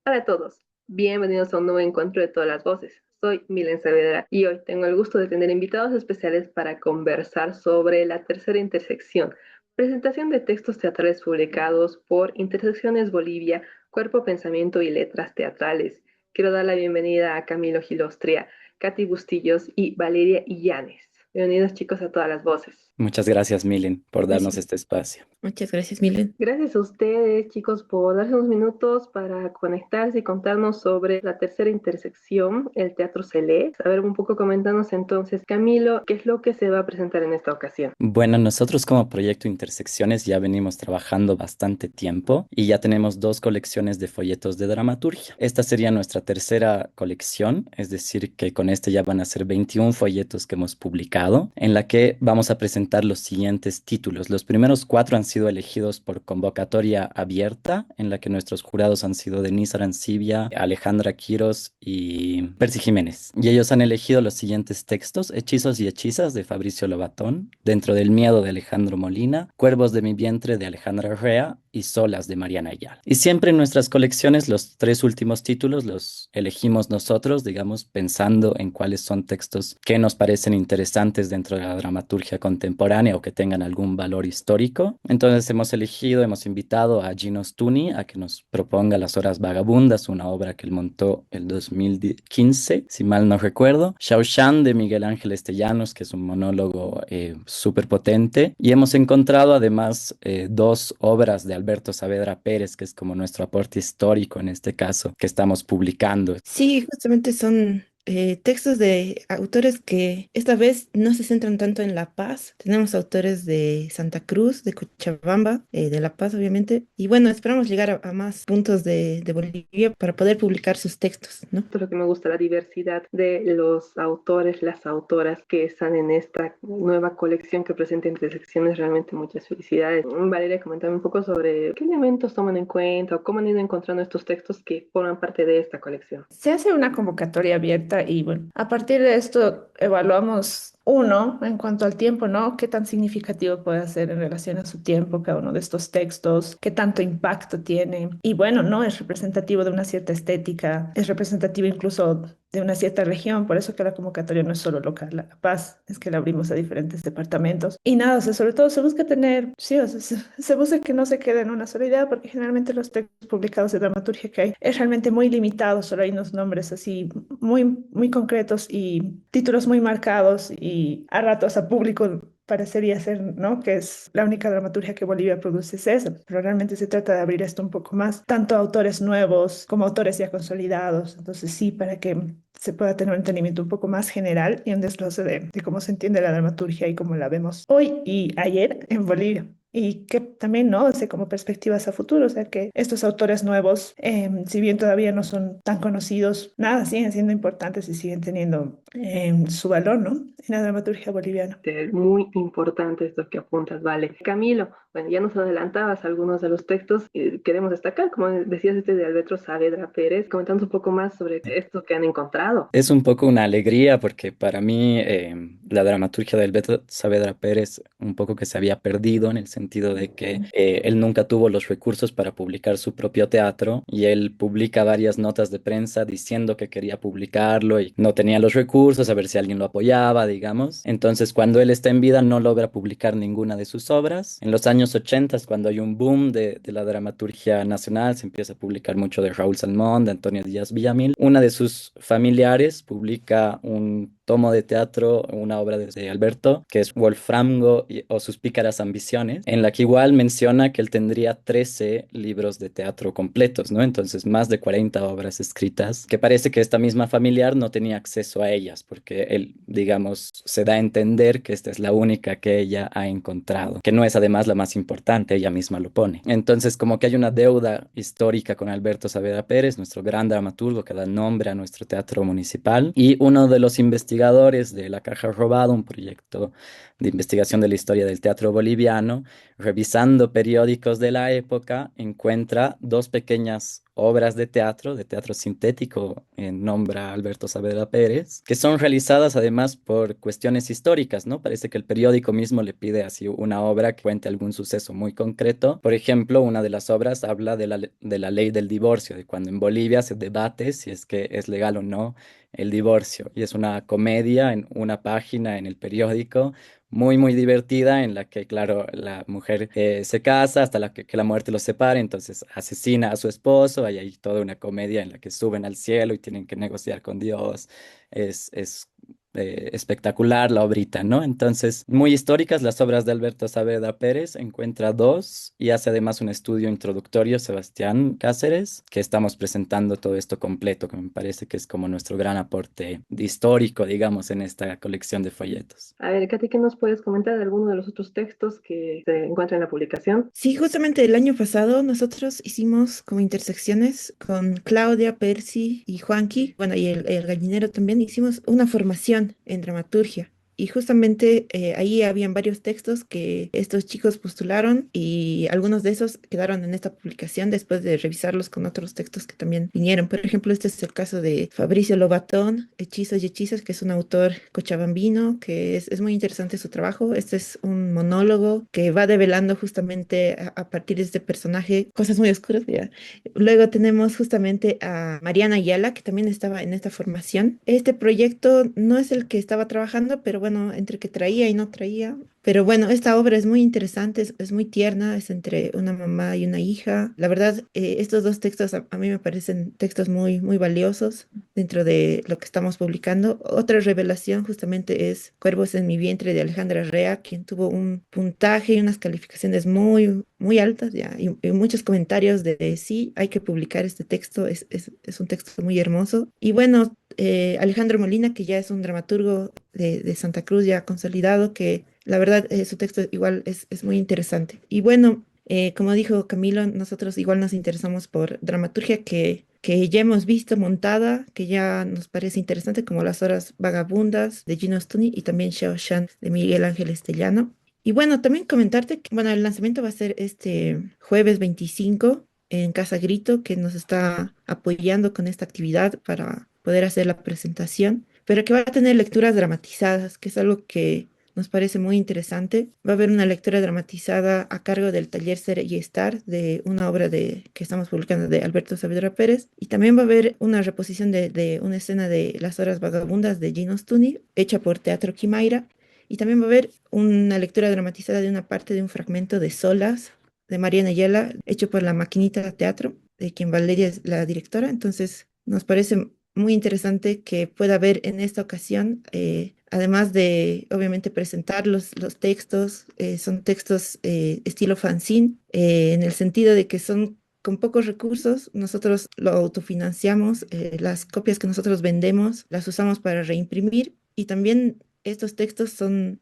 Hola a todos, bienvenidos a un nuevo encuentro de todas las voces. Soy Milen Saavedra y hoy tengo el gusto de tener invitados especiales para conversar sobre la tercera intersección, presentación de textos teatrales publicados por Intersecciones Bolivia, Cuerpo, Pensamiento y Letras Teatrales. Quiero dar la bienvenida a Camilo Gilostria, Katy Bustillos y Valeria Illanes. Bienvenidos chicos a todas las voces. Muchas gracias, Milen, por darnos Gracias. este espacio. Muchas gracias, Milen. Gracias a ustedes, chicos, por darse unos minutos para conectarse y contarnos sobre la tercera intersección, el Teatro Celé. A ver, un poco comentarnos entonces, Camilo, ¿qué es lo que se va a presentar en esta ocasión? Bueno, nosotros como Proyecto Intersecciones ya venimos trabajando bastante tiempo y ya tenemos dos colecciones de folletos de dramaturgia. Esta sería nuestra tercera colección, es decir, que con este ya van a ser 21 folletos que hemos publicado, en la que vamos a presentar los siguientes títulos. Los primeros cuatro han sido elegidos por convocatoria abierta, en la que nuestros jurados han sido Denise Arancibia, Alejandra Quiros y Percy Jiménez. Y ellos han elegido los siguientes textos: Hechizos y hechizas de Fabricio Lobatón, Dentro del miedo de Alejandro Molina, Cuervos de mi vientre de Alejandra Arrea y Solas de Mariana Ayala. Y siempre en nuestras colecciones los tres últimos títulos los elegimos nosotros, digamos, pensando en cuáles son textos que nos parecen interesantes dentro de la dramaturgia contemporánea o que tengan algún valor histórico. Entonces hemos invitado a Gino Stuni a que nos proponga Las Horas Vagabundas, una obra que él montó el 2015, si mal no recuerdo. Shaoshan de Miguel Ángel Estellanos, que es un monólogo súper potente. Y hemos encontrado además dos obras de Alberto Saavedra Pérez, que es como nuestro aporte histórico en este caso, que estamos publicando. Sí, justamente son textos de autores que esta vez no se centran tanto en La Paz. Tenemos autores de Santa Cruz, de Cochabamba, de La Paz, obviamente. Y bueno, esperamos llegar a más puntos de Bolivia para poder publicar sus textos, ¿no? Esto es lo que me gusta, la diversidad de los autores, las autoras que están en esta nueva colección que presenta Intersecciones. Realmente muchas felicidades. Valeria, comentame un poco sobre qué elementos toman en cuenta o cómo han ido encontrando estos textos que forman parte de esta colección. Se hace una convocatoria abierta y bueno, a partir de esto evaluamos uno en cuanto al tiempo, ¿no? ¿Qué tan significativo puede ser en relación a su tiempo cada uno de estos textos? ¿Qué tanto impacto tiene? Y bueno, ¿no? Es representativo de una cierta estética, es representativo incluso de una cierta región, por eso que la convocatoria no es solo local, La Paz, es que la abrimos a diferentes departamentos. Y nada, o sea, sobre todo se busca tener, sí, o sea, se busca que no se quede en una sola idea, porque generalmente los textos publicados de dramaturgia que hay es realmente muy limitado, solo hay unos nombres así muy, muy concretos y títulos muy marcados y a ratos a público parecería ser, ¿no? Que es la única dramaturgia que Bolivia produce es esa, pero realmente se trata de abrir esto un poco más, tanto a autores nuevos como autores ya consolidados, entonces sí, para que se pueda tener un entendimiento un poco más general y un desglose de cómo se entiende la dramaturgia y cómo la vemos hoy y ayer en Bolivia. Y que también, ¿no? O sea, como perspectivas a futuro, o sea, que estos autores nuevos, si bien todavía no son tan conocidos, nada, siguen siendo importantes y siguen teniendo su valor, ¿no? En la dramaturgia boliviana. Muy importante esto que apuntas, vale. Camilo, bueno, ya nos adelantabas algunos de los textos que queremos destacar, como decías este de Alberto Saavedra Pérez, comentando un poco más sobre esto que han encontrado. Es un poco una alegría porque para mí la dramaturgia de Alberto Saavedra Pérez un poco que se había perdido en el sentido de que él nunca tuvo los recursos para publicar su propio teatro y él publica varias notas de prensa diciendo que quería publicarlo y no tenía los recursos, a ver si alguien lo apoyaba, digamos. Entonces cuando él está en vida no logra publicar ninguna de sus obras. En los años 80, cuando hay un boom de la dramaturgia nacional, se empieza a publicar mucho de Raúl Salmón, de Antonio Díaz Villamil. Una de sus familiares publica un tomo de teatro, una obra de Alberto, que es Wolfrango o sus pícaras ambiciones, en la que igual menciona que él tendría 13 libros de teatro completos, ¿no? Entonces, más de 40 obras escritas, que parece que esta misma familiar no tenía acceso a ellas, porque él, digamos, se da a entender que esta es la única que ella ha encontrado, que no es además la más importante, ella misma lo pone. Entonces, como que hay una deuda histórica con Alberto Saavedra Pérez, nuestro gran dramaturgo que da nombre a nuestro teatro municipal, y uno de los investigadores de La Caja Robada, un proyecto de investigación de la historia del teatro boliviano, revisando periódicos de la época, encuentra dos pequeñas obras de teatro sintético, nombra Alberto Saavedra Pérez, que son realizadas además por cuestiones históricas, ¿no? Parece que el periódico mismo le pide así una obra que cuente algún suceso muy concreto. Por ejemplo, una de las obras habla de la ley del divorcio, de cuando en Bolivia se debate si es que es legal o no el divorcio. Y es una comedia en una página en el periódico muy, muy divertida en la que, claro, la mujer se casa hasta que la muerte los separe, entonces asesina a su esposo, hay ahí toda una comedia en la que suben al cielo y tienen que negociar con Dios. Es espectacular la obrita, ¿no? Entonces, muy históricas las obras de Alberto Saavedra Pérez, encuentra dos y hace además un estudio introductorio, Sebastián Cáceres, que estamos presentando todo esto completo, que me parece que es como nuestro gran aporte histórico, digamos, en esta colección de folletos. A ver, Katy, ¿qué nos puedes comentar de alguno de los otros textos que se encuentran en la publicación? Sí, justamente el año pasado nosotros hicimos como intersecciones con Claudia, Percy y Juanqui, bueno, y el gallinero también, hicimos una formación en dramaturgia. Y justamente ahí habían varios textos que estos chicos postularon y algunos de esos quedaron en esta publicación después de revisarlos con otros textos que también vinieron. Por ejemplo, este es el caso de Fabricio Lobatón, Hechizos y Hechizas, que es un autor cochabambino, que es muy interesante su trabajo. Este es un monólogo que va develando justamente a partir de este personaje cosas muy oscuras. Ya. Luego tenemos justamente a Mariana Ayala, que también estaba en esta formación. Este proyecto no es el que estaba trabajando, pero bueno, entre que traía y no traía. Pero bueno, esta obra es muy interesante, es muy tierna, es entre una mamá y una hija. La verdad, estos dos textos a mí me parecen textos muy, muy valiosos dentro de lo que estamos publicando. Otra revelación justamente es Cuervos en mi vientre de Alejandra Rea, quien tuvo un puntaje y unas calificaciones muy, muy altas ya, y muchos comentarios de sí, hay que publicar este texto, es un texto muy hermoso. Y bueno, Alejandro Molina, que ya es un dramaturgo de Santa Cruz ya consolidado, que la verdad su texto igual es muy interesante. Y bueno, como dijo Camilo, nosotros igual nos interesamos por dramaturgia que ya hemos visto montada, que ya nos parece interesante, como Las Horas Vagabundas de Gino Stuni y también Xiao Shan de Miguel Ángel Estellano. Y bueno, también comentarte que bueno, el lanzamiento va a ser este jueves 25 en Casa Grito, que nos está apoyando con esta actividad para poder hacer la presentación, pero que va a tener lecturas dramatizadas, que es algo que nos parece muy interesante. Va a haber una lectura dramatizada a cargo del taller Ser y Estar de una obra que estamos publicando de Alberto Saavedra Pérez. Y también va a haber una reposición de una escena de Las Horas Vagabundas de Gino Stuni, hecha por Teatro Quimaira. Y también va a haber una lectura dramatizada de una parte de un fragmento de Solas de Mariana Ayala, hecho por la Maquinita Teatro, de quien Valeria es la directora. Entonces, nos parece muy interesante que pueda haber en esta ocasión, además de obviamente presentar los textos, son textos estilo fanzine, en el sentido de que son con pocos recursos, nosotros lo autofinanciamos, las copias que nosotros vendemos las usamos para reimprimir y también estos textos son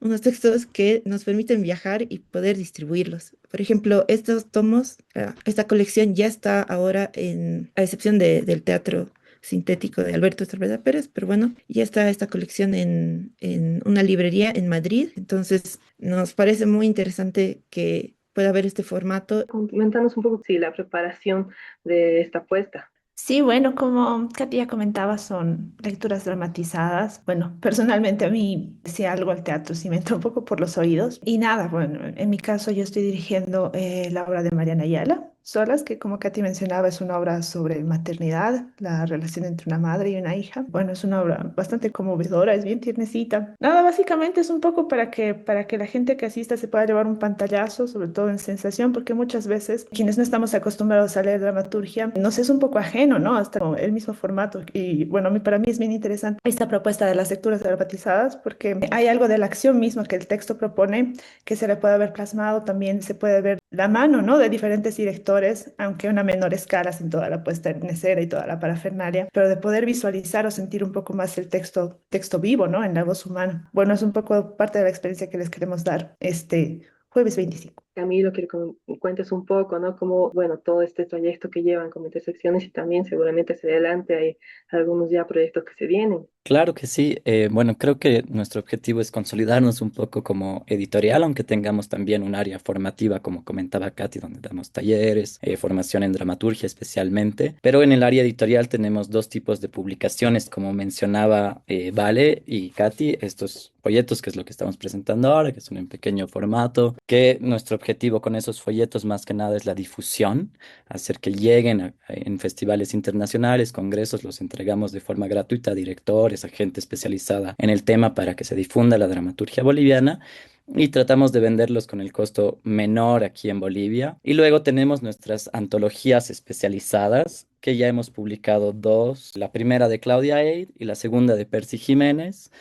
unos textos que nos permiten viajar y poder distribuirlos. Por ejemplo, estos tomos, esta colección ya está ahora a excepción del teatro sintético de Alberto Estrada Pérez, pero bueno, ya está esta colección en una librería en Madrid, entonces nos parece muy interesante que pueda haber este formato. Coméntanos un poco, sí, la preparación de esta apuesta. Sí, bueno, como Katy ya comentaba, son lecturas dramatizadas. Bueno, personalmente a mí, si algo al teatro, sí me entra un poco por los oídos. Y nada, bueno, en mi caso yo estoy dirigiendo la obra de Mariana Ayala, Solas, que como Katy mencionaba es una obra sobre maternidad, la relación entre una madre y una hija. Bueno, es una obra bastante conmovedora, es bien tiernecita. Nada, básicamente es un poco para que la gente que asista se pueda llevar un pantallazo, sobre todo en sensación, porque muchas veces quienes no estamos acostumbrados a leer dramaturgia, nos es un poco ajeno, ¿no? Hasta como el mismo formato. Y bueno, para mí es bien interesante esta propuesta de las lecturas dramatizadas, porque hay algo de la acción misma que el texto propone que se le puede ver plasmado, también se puede ver la mano, ¿no? De diferentes directores, aunque a una menor escala, sin toda la puesta en escena y toda la parafernalia, pero de poder visualizar o sentir un poco más el texto vivo, ¿no? En la voz humana. Bueno, es un poco parte de la experiencia que les queremos dar este jueves 25. Camilo, quiero que me cuentes un poco, ¿no? Cómo, bueno, todo este trayecto que llevan como intersecciones y también seguramente hacia adelante hay algunos ya proyectos que se vienen. Claro que sí. Bueno, creo que nuestro objetivo es consolidarnos un poco como editorial, aunque tengamos también un área formativa, como comentaba Katy, donde damos talleres, formación en dramaturgia especialmente. Pero en el área editorial tenemos dos tipos de publicaciones, como mencionaba Vale y Katy, estos folletos, que es lo que estamos presentando ahora, que son en pequeño formato, que nuestro objetivo con esos folletos más que nada es la difusión, hacer que lleguen en festivales internacionales, congresos, los entregamos de forma gratuita a directores, a gente especializada en el tema para que se difunda la dramaturgia boliviana y tratamos de venderlos con el costo menor aquí en Bolivia. Y luego tenemos nuestras antologías especializadas, que ya hemos publicado dos, la primera de Claudia Eid y la segunda de Percy Jiménez.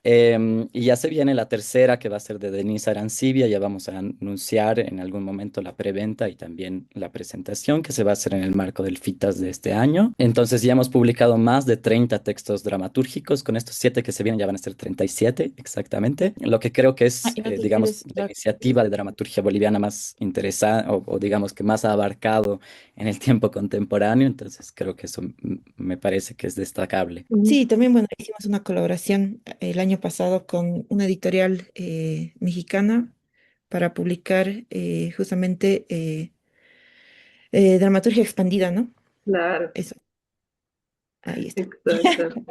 Y ya se viene la tercera, que va a ser de Denise Arancibia. Ya vamos a anunciar en algún momento la preventa y también la presentación, que se va a hacer en el marco del FITAS de este año. Entonces ya hemos publicado más de 30 textos dramatúrgicos. Con estos 7 que se vienen ya van a ser 37 exactamente. Lo que creo que Ah, es, y no te digamos, olvides la iniciativa de dramaturgia boliviana más interesante o digamos que más ha abarcado en el tiempo contemporáneo. Entonces creo que eso me parece que es destacable. Ujú. Sí, también, bueno, hicimos una colaboración el año pasado con una editorial mexicana para publicar justamente dramaturgia expandida, ¿no? Claro, Eso, ahí está. exacto.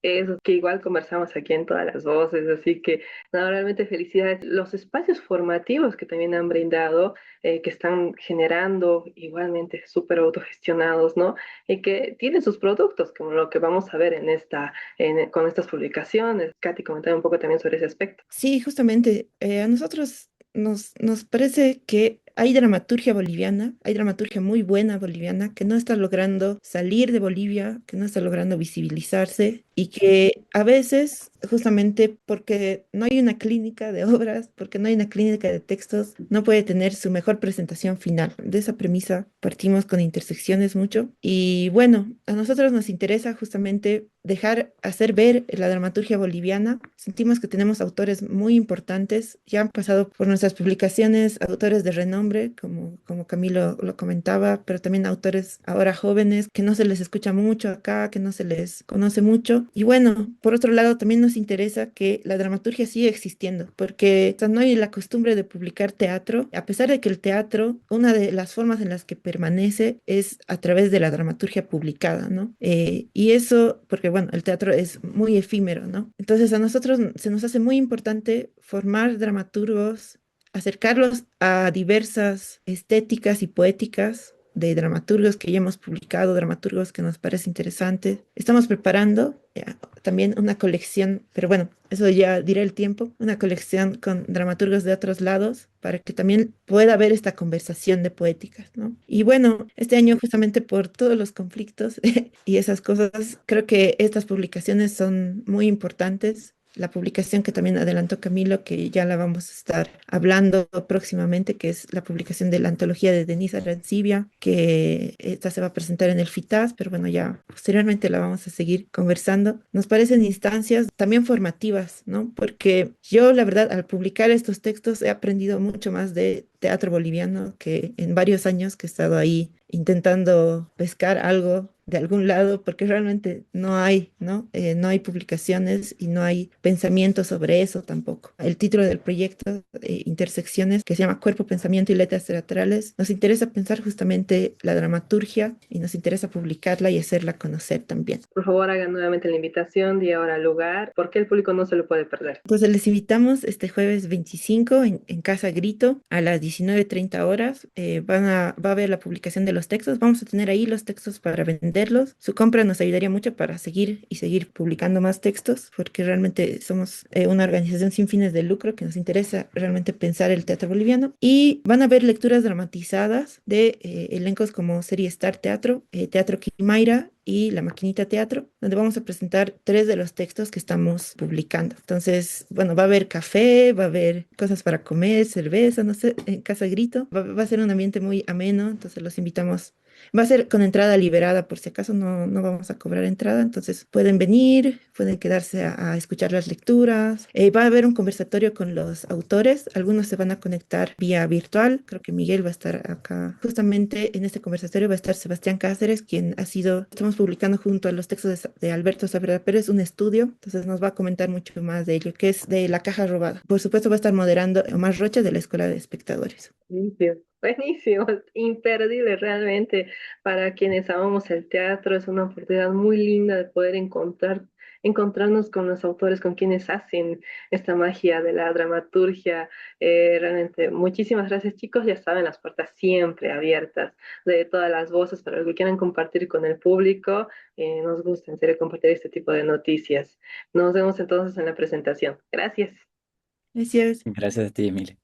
Eso que igual conversamos aquí en todas las voces, así que nada, realmente felicidades. Los espacios formativos que también han brindado, que están generando igualmente súper autogestionados, ¿no? Y que tienen sus productos, como lo que vamos a ver en con estas publicaciones. Katy, comentaba un poco también sobre ese aspecto. Sí, justamente, a nosotros nos parece que hay dramaturgia boliviana, hay dramaturgia muy buena boliviana que no está logrando salir de Bolivia, que no está logrando visibilizarse y que a veces, justamente porque no hay una clínica de obras, porque no hay una clínica de textos, no puede tener su mejor presentación final. De esa premisa partimos con Intersecciones mucho y bueno, a nosotros nos interesa justamente dejar hacer ver la dramaturgia boliviana. Sentimos que tenemos autores muy importantes, ya han pasado por nuestras publicaciones, autores de renombre, como Camilo lo comentaba, pero también autores ahora jóvenes que no se les escucha mucho acá, que no se les conoce mucho. Y bueno, por otro lado, también nos interesa que la dramaturgia siga existiendo, porque o sea, no hay la costumbre de publicar teatro, a pesar de que el teatro, una de las formas en las que permanece es a través de la dramaturgia publicada, ¿no? Y eso, porque bueno, el teatro es muy efímero, ¿no? Entonces a nosotros se nos hace muy importante formar dramaturgos, acercarlos a diversas estéticas y poéticas de dramaturgos que ya hemos publicado, dramaturgos que nos parece interesante. Estamos preparando también una colección, pero bueno, eso ya dirá el tiempo, una colección con dramaturgos de otros lados para que también pueda haber esta conversación de poéticas, ¿no? Y bueno, este año justamente por todos los conflictos y esas cosas, creo que estas publicaciones son muy importantes. La publicación que también adelantó Camilo, que ya la vamos a estar hablando próximamente, que es la publicación de la antología de Denise Arancibia, que esta se va a presentar en el FITAS, pero bueno, ya posteriormente la vamos a seguir conversando. Nos parecen instancias también formativas, ¿no? Porque yo, la verdad, al publicar estos textos he aprendido mucho más de teatro boliviano que en varios años que he estado ahí intentando pescar algo de algún lado, porque realmente no hay, ¿no? No hay publicaciones y no hay pensamiento sobre eso tampoco. El título del proyecto, Intersecciones, que se llama Cuerpo, Pensamiento y Letras Teatrales, nos interesa pensar justamente la dramaturgia y nos interesa publicarla y hacerla conocer también. Por favor, hagan nuevamente la invitación, día, hora, lugar, porque el público no se lo puede perder. Pues les invitamos este jueves 25 en Casa Grito a las 19:30 horas. Va a haber la publicación de los textos. Vamos a tener ahí los textos para venderlos. Su compra nos ayudaría mucho para seguir y seguir publicando más textos, porque realmente somos una organización sin fines de lucro que nos interesa realmente pensar el teatro boliviano. Y van a haber lecturas dramatizadas de elencos como Serie Star Teatro, Teatro Quimaira y La Maquinita Teatro, donde vamos a presentar 3 de los textos que estamos publicando. Entonces, bueno, va a haber café, va a haber cosas para comer, cerveza, no sé, en Casa Grito. Va a ser un ambiente muy ameno, entonces los invitamos Va a ser con entrada liberada, por si acaso no vamos a cobrar entrada, entonces pueden venir, pueden quedarse a escuchar las lecturas. Va a haber un conversatorio con los autores, algunos se van a conectar vía virtual, creo que Miguel va a estar acá. Justamente en este conversatorio va a estar Sebastián Cáceres, quien ha sido, estamos publicando junto a los textos de Alberto Saavedra Pérez un estudio, entonces nos va a comentar mucho más de ello, que es de La Caja Robada. Por supuesto va a estar moderando Omar Rocha de la Escuela de Espectadores. Buenísimo, buenísimo, imperdible realmente. Para quienes amamos el teatro, es una oportunidad muy linda de poder encontrarnos con los autores, con quienes hacen esta magia de la dramaturgia. Realmente, muchísimas gracias, chicos. Ya saben, las puertas siempre abiertas de todas las voces para lo que quieran compartir con el público. Nos gusta en serio compartir este tipo de noticias. Nos vemos entonces en la presentación. Gracias. Gracias. Gracias a ti, Emilia.